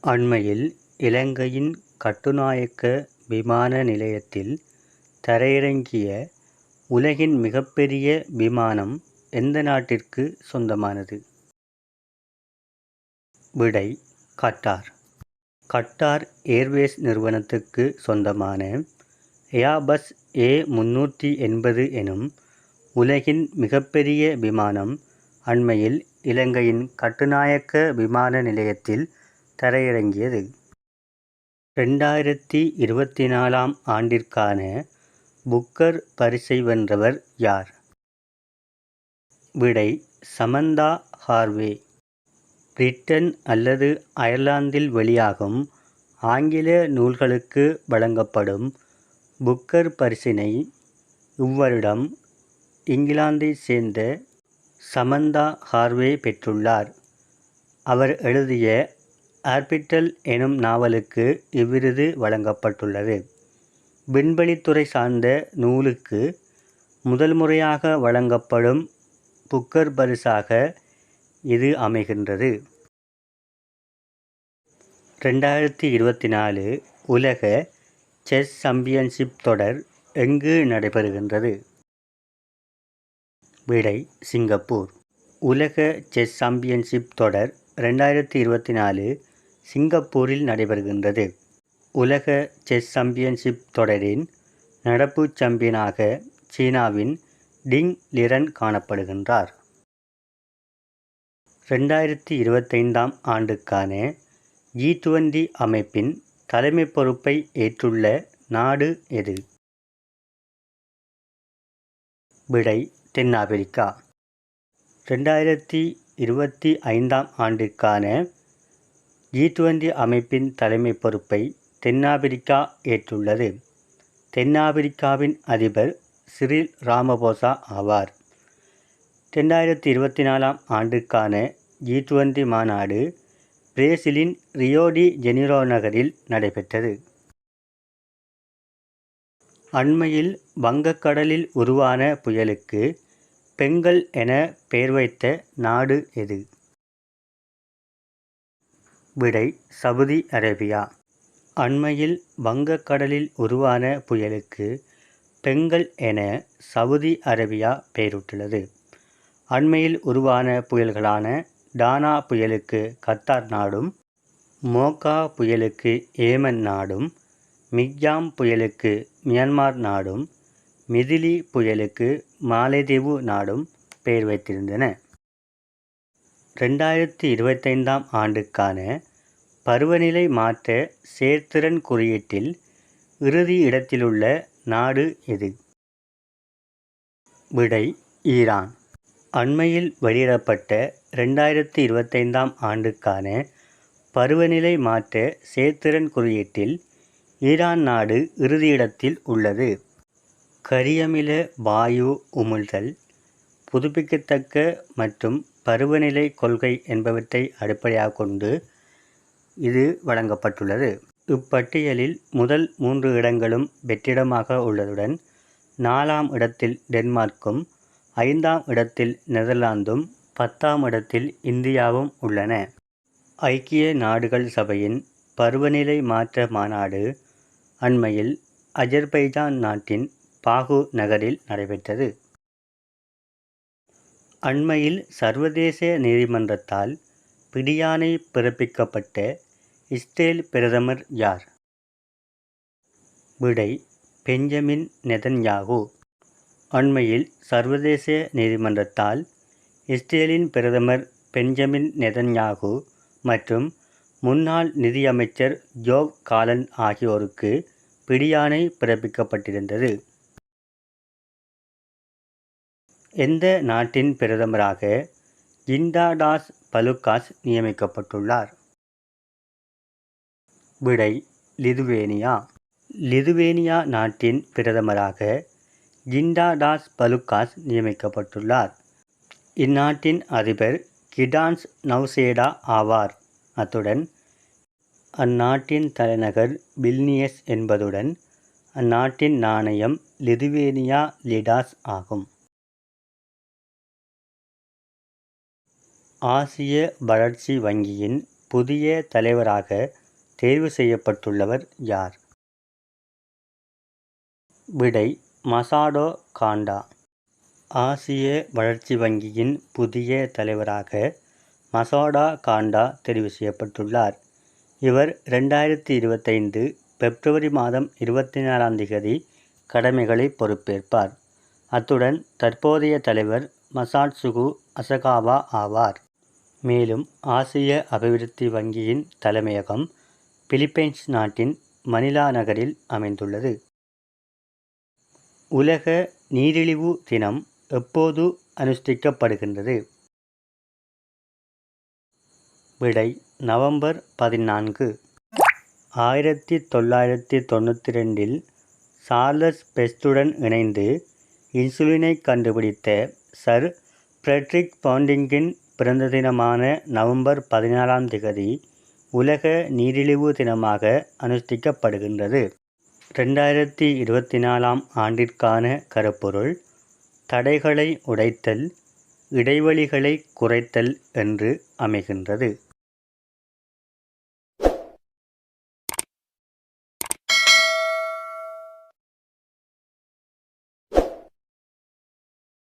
அண்மையில் இலங்கையின் கட்டுநாயக்க விமான நிலையத்தில் தரையிறங்கிய உலகின் மிகப்பெரிய விமானம் எந்த நாட்டிற்கு சொந்தமானது? விடை: கட்டார். கட்டார் ஏர்வேஸ் நிறுவனத்துக்கு சொந்தமான ஏர்பஸ் A380 எனும் உலகின் மிகப்பெரிய விமானம் அண்மையில் இலங்கையின் கட்டுநாயக்க விமான நிலையத்தில் தரையிறங்கியது. 2024 ஆண்டிற்கான புக்கர் பரிசை வென்றவர் யார்? விடை: சமந்தா ஹார்வே. பிரிட்டன் அல்லது அயர்லாந்தில் வெளியாகும் ஆங்கில நூல்களுக்கு வழங்கப்படும் புக்கர் பரிசினை இவ்வருடம் இங்கிலாந்தைச் சேர்ந்த சமந்தா ஹார்வே பெற்றுள்ளார். அவர் எழுதிய ஆர்பிட்டல் எனும் நாவலுக்கு இவ்விருது வழங்கப்பட்டுள்ளது. விண்வெளித்துறை சார்ந்த நூலுக்கு முதல் முறையாக வழங்கப்படும் புக்கர் பரிசாக இது அமைகின்றது. 2024 உலக செஸ் சாம்பியன்ஷிப் தொடர் எங்கு நடைபெறுகின்றது? விடை: சிங்கப்பூர். உலக செஸ் சாம்பியன்ஷிப் தொடர் 2024 சிங்கப்பூரில் நடைபெறுகின்றது. உலக செஸ் சாம்பியன்ஷிப் தொடரின் நடப்பு சாம்பியனாக சீனாவின் டிங் லிரன் காணப்படுகின்றார். 2025 ஆண்டுக்கான G20 அமைப்பின் தலைமை பொறுப்பை ஏற்றுள்ள நாடு எது? விடை: தென்னாப்பிரிக்கா. 2025 ஆண்டிற்கான G20 அமைப்பின் தலைமை பொறுப்பை தென்னாப்பிரிக்கா ஏற்றுள்ளது. தென்னாப்பிரிக்காவின் அதிபர் சிறில் ராமபோசா ஆவார். 2024 ஆண்டுக்கான G20 மாநாடு பிரேசிலின் ரியோ டி ஜெனிரோ நகரில் நடைபெற்றது. அண்மையில் வங்கக்கடலில் உருவான புயலுக்கு பெங்கல் என பெயர் வைத்த நாடு எது? விடை: சவுதி அரேபியா. அண்மையில் வங்கக்கடலில் உருவான புயலுக்கு பெங்கல் என சவுதி அரேபியா பெயரிட்டுள்ளது. அண்மையில் உருவான புயல்களான டானா புயலுக்கு கத்தார் நாடும், மோகா புயலுக்கு ஏமன் நாடும், மிக்ஜாம் புயலுக்கு மியான்மர் நாடும், மிதிலி புயலுக்கு மாலைதீவு நாடும் பெயர் வைத்திருந்தன. 2025 ஆண்டுக்கான பருவநிலை மாற்ற செயற்திறன் குறியீட்டில் இறுதி இடத்திலுள்ள நாடு எது? விடை: ஈரான். அண்மையில் வெளியிடப்பட்ட 2025 ஆண்டுக்கான பருவநிலை மாற்ற செயற்திறன் குறியீட்டில் ஈரான் நாடு இறுதியிடத்தில் உள்ளது. கரியமில வாயு உமிழ்தல், புதுப்பிக்கத்தக்க மற்றும் பருவநிலை கொள்கை என்பவற்றை அடிப்படையாக கொண்டு இது வழங்கப்பட்டுள்ளது. இப்பட்டியலில் முதல் 3 இடங்களும் வெற்றிடமாக உள்ளதுடன் 4ஆம் இடத்தில் டென்மார்க்கும், 5ஆம் இடத்தில் நெதர்லாந்தும், 10ஆம் இடத்தில் இந்தியாவும் உள்ளன. ஐக்கிய நாடுகள் சபையின் பருவநிலை மாற்ற மாநாடு அண்மையில் அஜர்பைஜான் நாட்டின் பாகு நகரில் நடைபெற்றது. அண்மையில் சர்வதேச நீதிமன்றத்தால் பிடியாணை பிறப்பிக்கப்பட்ட இஸ்ரேல் பிரதமர் யார்? விடை: பெஞ்சமின் நெதன்யாகு. அண்மையில் சர்வதேச நீதிமன்றத்தால் இஸ்ரேலின் பிரதமர் பெஞ்சமின் நெதன்யாகு மற்றும் முன்னாள் நிதியமைச்சர் யோவ் காலண்ட் ஆகியோருக்கு பிடியாணை பிறப்பிக்கப்பட்டிருந்தது. எந்த நாட்டின் பிரதமராக ஜிண்டாடாஸ் பலுக்காஸ் நியமிக்கப்பட்டுள்ளார்? விடை: லிதுவேனியா. லிதுவேனியா நாட்டின் பிரதமராக ஜிண்டாடாஸ் பலுக்காஸ் நியமிக்கப்பட்டுள்ளார். இந்நாட்டின் அதிபர் கிடான்ஸ் நௌசேடா ஆவார். அத்துடன் அந்நாட்டின் தலைநகர் வில்னியஸ் என்பதுடன் அந்நாட்டின் நாணயம் லிதுவேனியா லிடாஸ் ஆகும். ஆசிய வளர்ச்சி வங்கியின் புதிய தலைவராக தேர்வு செய்யப்பட்டுள்ளவர் யார்? விடை மசாடோ காண்டா. ஆசிய வளர்ச்சி வங்கியின் புதிய தலைவராக மசாடோ காண்டா தெரிவு செய்யப்பட்டுள்ளார். இவர் 2025 பிப்ரவரி மாதம் 24ஆம் தேதி கடமைகளை பொறுப்பேற்பார். அத்துடன் தற்போதைய தலைவர் மசாட்சுகு அசகாவா ஆவார். மேலும் ஆசிய அபிவிருத்தி வங்கியின் தலைமையகம் பிலிப்பைன்ஸ் நாட்டின் மணிலா நகரில் அமைந்துள்ளது. உலக நீரிழிவு தினம் எப்போது அனுஷ்டிக்கப்படுகின்றது? விடை நவம்பர் 14. 1992 சார்லஸ் பெஸ்டுடன் இணைந்து இன்சுலினை கண்டுபிடித்த சர் ஃப்ரெட்ரிக் பாண்டிங்கின் பிறந்த தினமான நவம்பர் 14ஆம் தேதி உலக நீரிழிவு தினமாக அனுஷ்டிக்கப்படுகின்றது. 2024ஆம் ஆண்டிற்கான கருப்பொருள் தடைகளை உடைத்தல், இடைவெளிகளை குறைத்தல் என்று அமைகின்றது.